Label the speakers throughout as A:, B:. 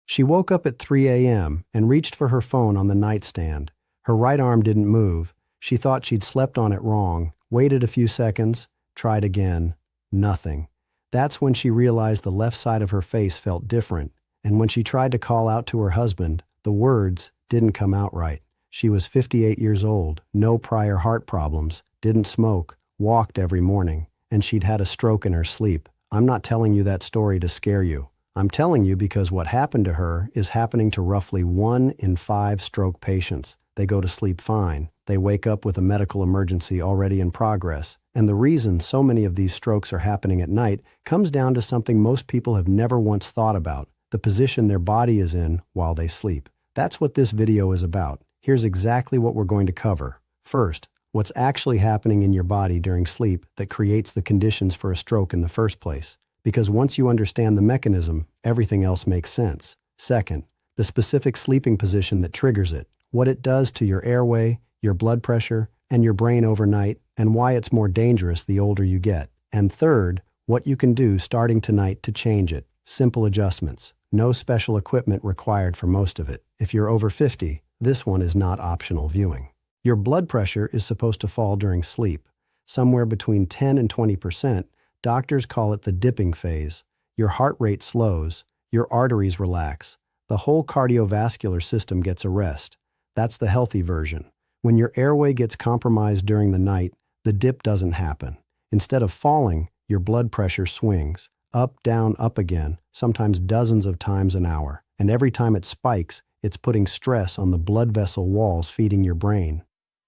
A: She woke up at 3 a.m. and reached for her phone on the nightstand. Her right arm didn't move. She thought she'd slept on it wrong, waited a few seconds, tried again. Nothing. That's when she realized the left side of her face felt different, and when she tried to call out to her husband, the words didn't come out right. She was 58 years old, no prior heart problems, didn't smoke, walked every morning, and she'd had a stroke in her sleep. I'm not telling you that story to scare you. I'm telling you because what happened to her is happening to roughly 1 in 5 stroke patients. They go to sleep fine. They wake up with a medical emergency already in progress. And the reason so many of these strokes are happening at night comes down to something most people have never once thought about: the position their body is in while they sleep. That's what this video is about. Here's exactly what we're going to cover. First, what's actually happening in your body during sleep that creates the conditions for a stroke in the first place. Because once you understand the mechanism, everything else makes sense. Second, the specific sleeping position that triggers it, what it does to your airway, your blood pressure, and your brain overnight, and why it's more dangerous the older you get. And third, what you can do starting tonight to change it. Simple adjustments. No special equipment required for most of it. If you're over 50, this one is not optional viewing. Your blood pressure is supposed to fall during sleep. Somewhere between 10 and 20%, doctors call it the dipping phase. Your heart rate slows, your arteries relax, the whole cardiovascular system gets a rest. That's the healthy version. When your airway gets compromised during the night, the dip doesn't happen. Instead of falling, your blood pressure swings. Up, down, up again, sometimes dozens of times an hour. And every time it spikes, it's putting stress on the blood vessel walls feeding your brain.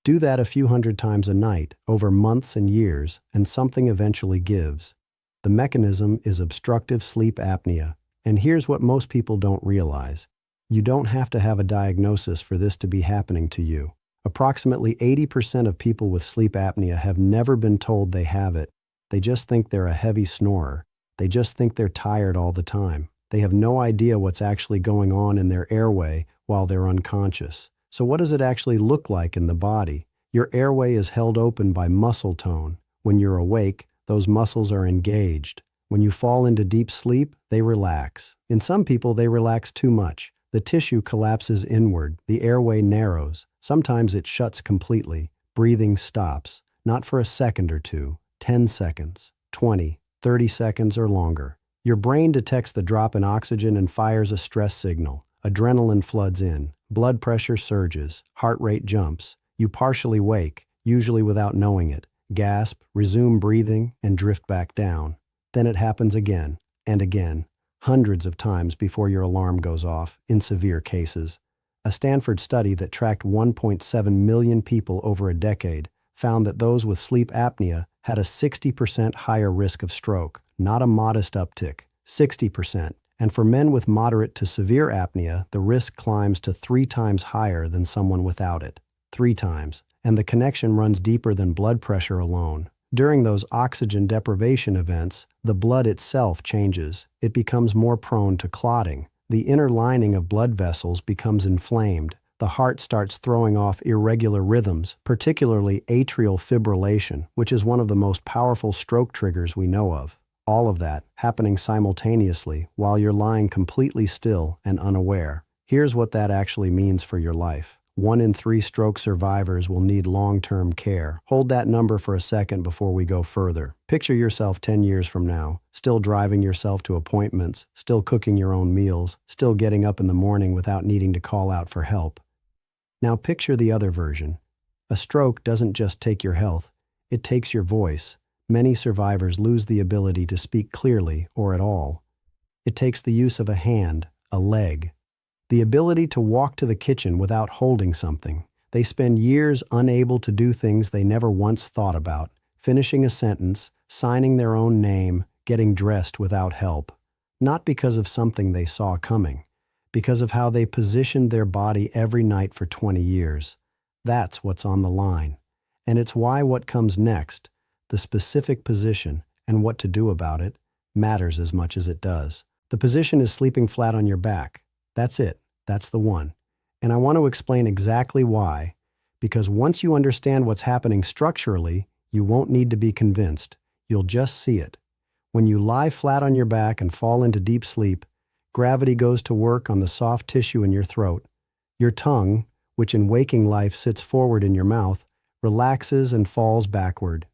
A: Do that a few hundred times a night, over months and years, and something eventually gives. The mechanism is obstructive sleep apnea. And here's what most people don't realize. You don't have to have a diagnosis for this to be happening to you. Approximately 80% of people with sleep apnea have never been told they have it. They just think they're a heavy snorer. They just think they're tired all the time. They have no idea what's actually going on in their airway while they're unconscious. So what does it actually look like in the body? Your airway is held open by muscle tone. When you're awake, those muscles are engaged. When you fall into deep sleep, they relax. In some people, they relax too much. The tissue collapses inward, the airway narrows. Sometimes it shuts completely. Breathing stops, not for a second or two, 10 seconds, 20, 30 seconds or longer. Your brain detects the drop in oxygen and fires a stress signal. Adrenaline floods in. Blood pressure surges. Heart rate jumps. You partially wake, usually without knowing it. Gasp, resume breathing, and drift back down. Then it happens again and again, hundreds of times before your alarm goes off, in severe cases. A Stanford study that tracked 1.7 million people over a decade found that those with sleep apnea had a 60% higher risk of stroke, not a modest uptick, 60%. And for men with moderate to severe apnea, the risk climbs to 3 times higher than someone without it. 3 times. And the connection runs deeper than blood pressure alone. During those oxygen deprivation events, the blood itself changes. It becomes more prone to clotting. The inner lining of blood vessels becomes inflamed. The heart starts throwing off irregular rhythms, particularly atrial fibrillation, which is one of the most powerful stroke triggers we know of. All of that happening simultaneously while you're lying completely still and unaware. Here's what that actually means for your life. 1 in 3 stroke survivors will need long-term care. Hold that number for a second before we go further. Picture yourself 10 years from now, still driving yourself to appointments, still cooking your own meals, still getting up in the morning without needing to call out for help. Now picture the other version. A stroke doesn't just take your health, it takes your voice. Many survivors lose the ability to speak clearly or at all. It takes the use of a hand, a leg, the ability to walk to the kitchen without holding something. They spend years unable to do things they never once thought about, finishing a sentence, signing their own name, getting dressed without help. Not because of something they saw coming, because of how they positioned their body every night for 20 years. That's what's on the line. And it's why what comes next, the specific position and what to do about it, matters as much as it does. The position is sleeping flat on your back. That's it. That's the one. And I want to explain exactly why, because once you understand what's happening structurally, you won't need to be convinced. You'll just see it. When you lie flat on your back and fall into deep sleep, gravity goes to work on the soft tissue in your throat. Your tongue, which in waking life sits forward in your mouth, relaxes and falls backward.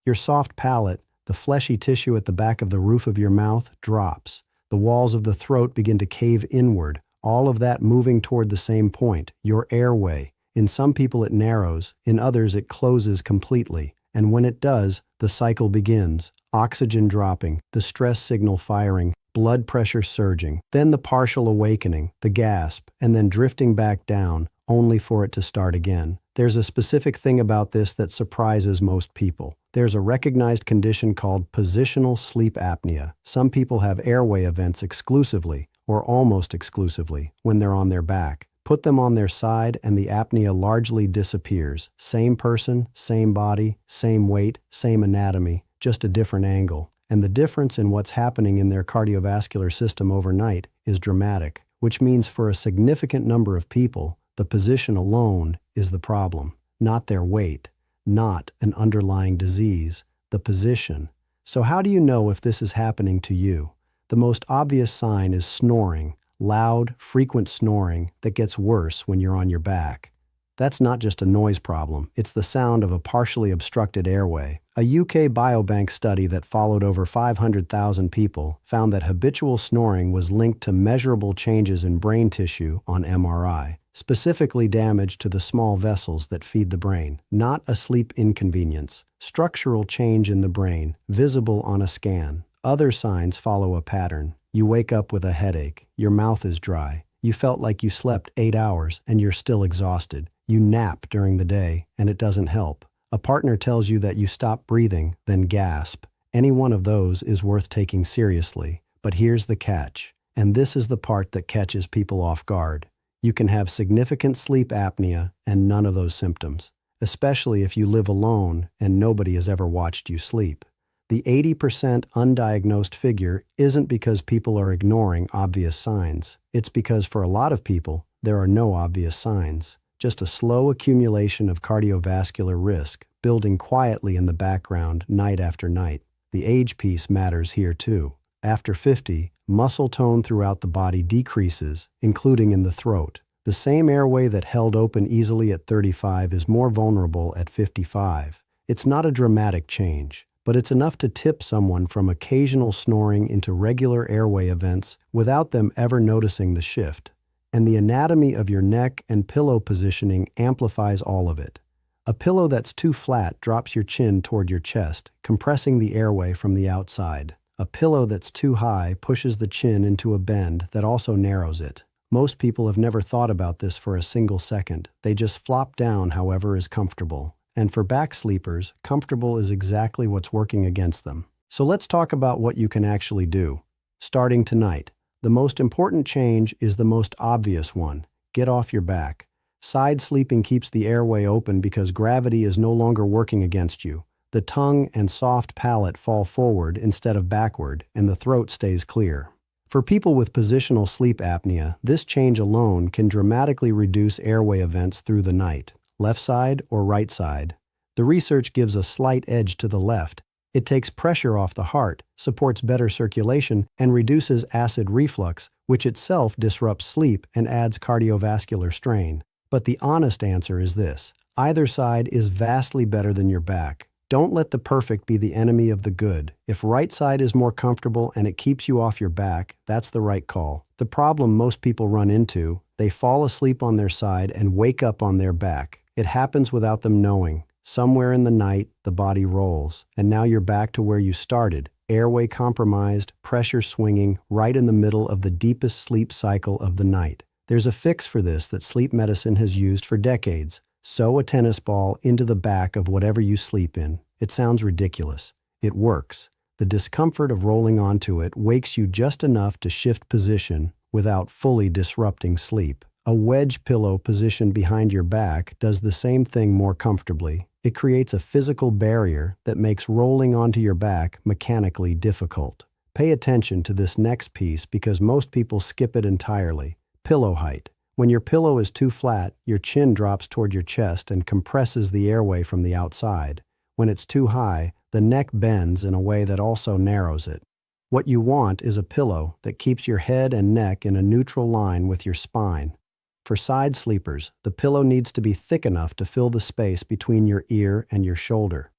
A: Your soft palate, the fleshy tissue at the back of the roof of your mouth, drops. The walls of the throat begin to cave inward, all of that moving toward the same point, your airway. In some people it narrows, in others it closes completely. And when it does, the cycle begins. Oxygen dropping, the stress signal firing, blood pressure surging, then the partial awakening, the gasp, and then drifting back down, only for it to start again. There's a specific thing about this that surprises most people. There's a recognized condition called positional sleep apnea. Some people have airway events exclusively, or almost exclusively, when they're on their back. Put them on their side and the apnea largely disappears. Same person, same body, same weight, same anatomy, just a different angle. And the difference in what's happening in their cardiovascular system overnight is dramatic, which means for a significant number of people, the position alone is the problem, not their weight, not an underlying disease, the position. So how do you know if this is happening to you? The most obvious sign is snoring, loud, frequent snoring that gets worse when you're on your back. That's not just a noise problem, it's the sound of a partially obstructed airway. A UK biobank study that followed over 500,000 people found that habitual snoring was linked to measurable changes in brain tissue on MRI, specifically damage to the small vessels that feed the brain, not a sleep inconvenience. Structural change in the brain, visible on a scan. Other signs follow a pattern. You wake up with a headache, your mouth is dry, you felt like you slept 8 hours and you're still exhausted. You nap during the day and it doesn't help. A partner tells you that you stop breathing, then gasp. Any one of those is worth taking seriously. But here's the catch, and this is the part that catches people off guard. You can have significant sleep apnea and none of those symptoms, especially if you live alone and nobody has ever watched you sleep. The 80% undiagnosed figure isn't because people are ignoring obvious signs. It's because for a lot of people, there are no obvious signs. Just a slow accumulation of cardiovascular risk, building quietly in the background night after night. The age piece matters here too. After 50, muscle tone throughout the body decreases, including in the throat. The same airway that held open easily at 35 is more vulnerable at 55. It's not a dramatic change, but it's enough to tip someone from occasional snoring into regular airway events without them ever noticing the shift. And the anatomy of your neck and pillow positioning amplifies all of it. A pillow that's too flat drops your chin toward your chest, compressing the airway from the outside. A pillow that's too high pushes the chin into a bend that also narrows it. Most people have never thought about this for a single second. They just flop down however is comfortable. And for back sleepers, comfortable is exactly what's working against them. So let's talk about what you can actually do. Starting tonight. The most important change is the most obvious one. Get off your back. Side sleeping keeps the airway open because gravity is no longer working against you. The tongue and soft palate fall forward instead of backward, and the throat stays clear. For people with positional sleep apnea, this change alone can dramatically reduce airway events through the night, left side or right side. The research gives a slight edge to the left. It takes pressure off the heart, supports better circulation, and reduces acid reflux, which itself disrupts sleep and adds cardiovascular strain. But the honest answer is this: either side is vastly better than your back. Don't let the perfect be the enemy of the good. If right side is more comfortable and it keeps you off your back, that's the right call. The problem most people run into, they fall asleep on their side and wake up on their back. It happens without them knowing. Somewhere in the night, the body rolls, and now you're back to where you started, airway compromised, pressure swinging, right in the middle of the deepest sleep cycle of the night. There's a fix for this that sleep medicine has used for decades. Sew a tennis ball into the back of whatever you sleep in. It sounds ridiculous. It works. The discomfort of rolling onto it wakes you just enough to shift position without fully disrupting sleep. A wedge pillow positioned behind your back does the same thing more comfortably. It creates a physical barrier that makes rolling onto your back mechanically difficult. Pay attention to this next piece because most people skip it entirely. Pillow height. When your pillow is too flat, your chin drops toward your chest and compresses the airway from the outside. When it's too high, the neck bends in a way that also narrows it. What you want is a pillow that keeps your head and neck in a neutral line with your spine. For side sleepers, the pillow needs to be thick enough to fill the space between your ear and your shoulder.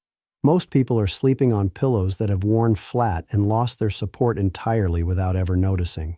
A: Most people are sleeping on pillows that have worn flat and lost their support entirely without ever noticing.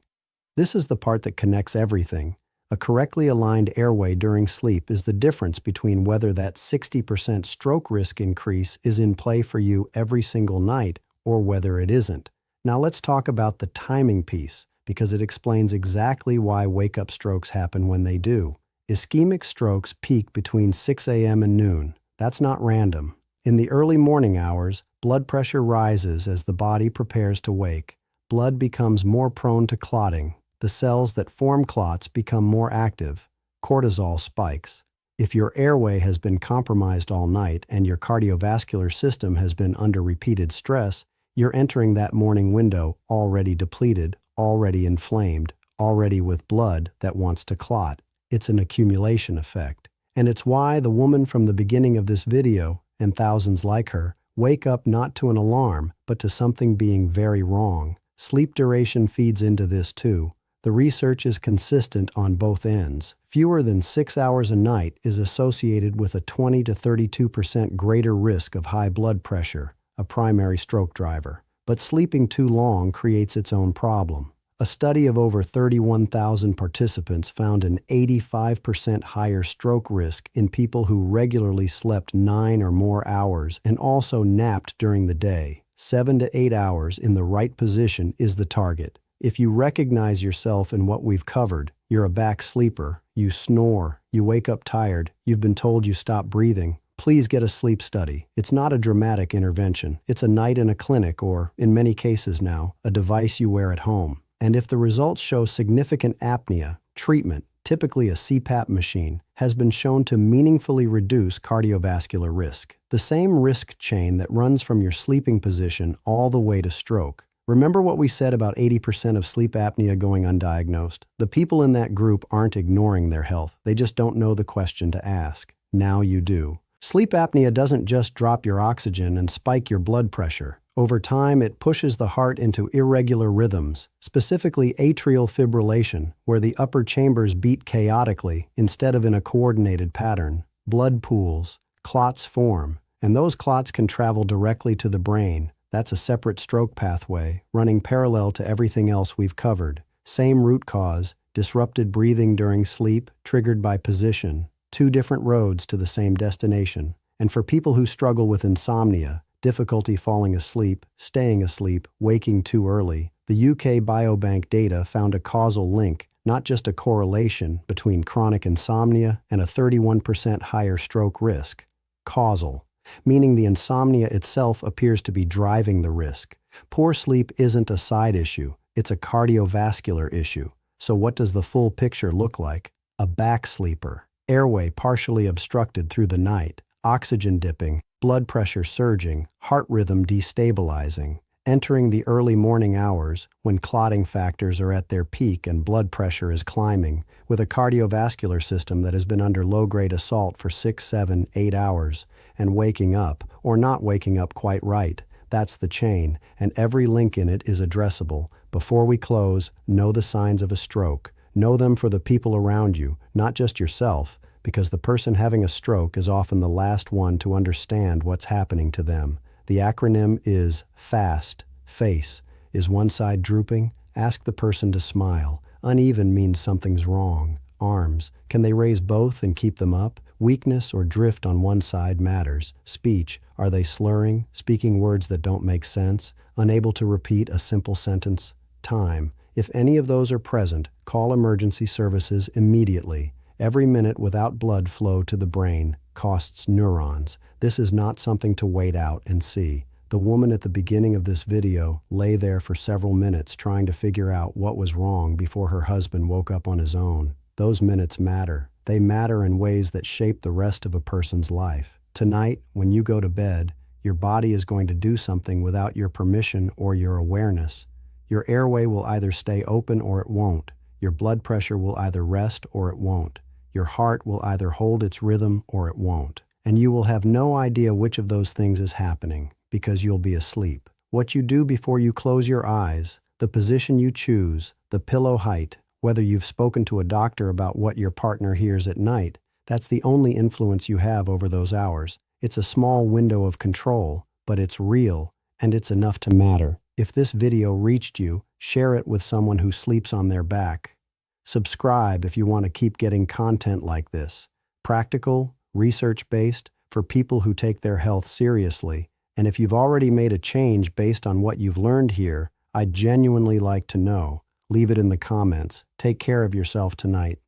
A: This is the part that connects everything. A correctly aligned airway during sleep is the difference between whether that 60% stroke risk increase is in play for you every single night or whether it isn't. Now let's talk about the timing piece, because it explains exactly why wake-up strokes happen when they do. Ischemic strokes peak between 6 a.m. and noon. That's not random. In the early morning hours, blood pressure rises as the body prepares to wake. Blood becomes more prone to clotting. The cells that form clots become more active. Cortisol spikes. If your airway has been compromised all night and your cardiovascular system has been under repeated stress, you're entering that morning window already depleted, already inflamed, already with blood that wants to clot. It's an accumulation effect. And it's why the woman from the beginning of this video, and thousands like her, wake up not to an alarm, but to something being very wrong. Sleep duration feeds into this too. The research is consistent on both ends. Fewer than 6 hours a night is associated with a 20 to 32% greater risk of high blood pressure, a primary stroke driver. But sleeping too long creates its own problem. A study of over 31,000 participants found an 85% higher stroke risk in people who regularly slept 9 or more hours and also napped during the day. 7 to 8 hours in the right position is the target. If you recognize yourself in what we've covered, you're a back sleeper, you snore, you wake up tired, you've been told you stop breathing, please get a sleep study. It's not a dramatic intervention. It's a night in a clinic or, in many cases now, a device you wear at home. And if the results show significant apnea, treatment, typically a CPAP machine, has been shown to meaningfully reduce cardiovascular risk. The same risk chain that runs from your sleeping position all the way to stroke. Remember what we said about 80% of sleep apnea going undiagnosed? The people in that group aren't ignoring their health. They just don't know the question to ask. Now you do. Sleep apnea doesn't just drop your oxygen and spike your blood pressure. Over time, it pushes the heart into irregular rhythms, specifically atrial fibrillation, where the upper chambers beat chaotically instead of in a coordinated pattern. Blood pools, clots form, and those clots can travel directly to the brain. That's a separate stroke pathway, running parallel to everything else we've covered. Same root cause, disrupted breathing during sleep, triggered by position. 2 different roads to the same destination. And for people who struggle with insomnia, difficulty falling asleep, staying asleep, waking too early, the UK Biobank data found a causal link, not just a correlation, between chronic insomnia and a 31% higher stroke risk. Causal, meaning the insomnia itself appears to be driving the risk. Poor sleep isn't a side issue, it's a cardiovascular issue. So what does the full picture look like? A back sleeper, airway partially obstructed through the night, oxygen dipping, blood pressure surging, heart rhythm destabilizing, entering the early morning hours when clotting factors are at their peak and blood pressure is climbing, with a cardiovascular system that has been under low-grade assault for 6, 7, 8 hours, and waking up, or not waking up quite right. That's the chain, and every link in it is addressable. Before we close, know the signs of a stroke. Know them for the people around you, not just yourself, because the person having a stroke is often the last one to understand what's happening to them. The acronym is FAST, FACE. Is one side drooping? Ask the person to smile. Uneven means something's wrong. Arms. Can they raise both and keep them up? Weakness or drift on one side matters. Speech. Are they slurring, speaking words that don't make sense, unable to repeat a simple sentence? Time. If any of those are present, call emergency services immediately. Every minute without blood flow to the brain costs neurons. This is not something to wait out and see. The woman at the beginning of this video lay there for several minutes trying to figure out what was wrong before her husband woke up on his own. Those minutes matter. They matter in ways that shape the rest of a person's life. Tonight, when you go to bed, your body is going to do something without your permission or your awareness. Your airway will either stay open or it won't. Your blood pressure will either rest or it won't. Your heart will either hold its rhythm or it won't. And you will have no idea which of those things is happening because you'll be asleep. What you do before you close your eyes, the position you choose, the pillow height, whether you've spoken to a doctor about what your partner hears at night, that's the only influence you have over those hours. It's a small window of control, but it's real, and it's enough to matter. If this video reached you, share it with someone who sleeps on their back. Subscribe if you want to keep getting content like this. Practical, research-based, for people who take their health seriously. And if you've already made a change based on what you've learned here, I'd genuinely like to know. Leave it in the comments. Take care of yourself tonight.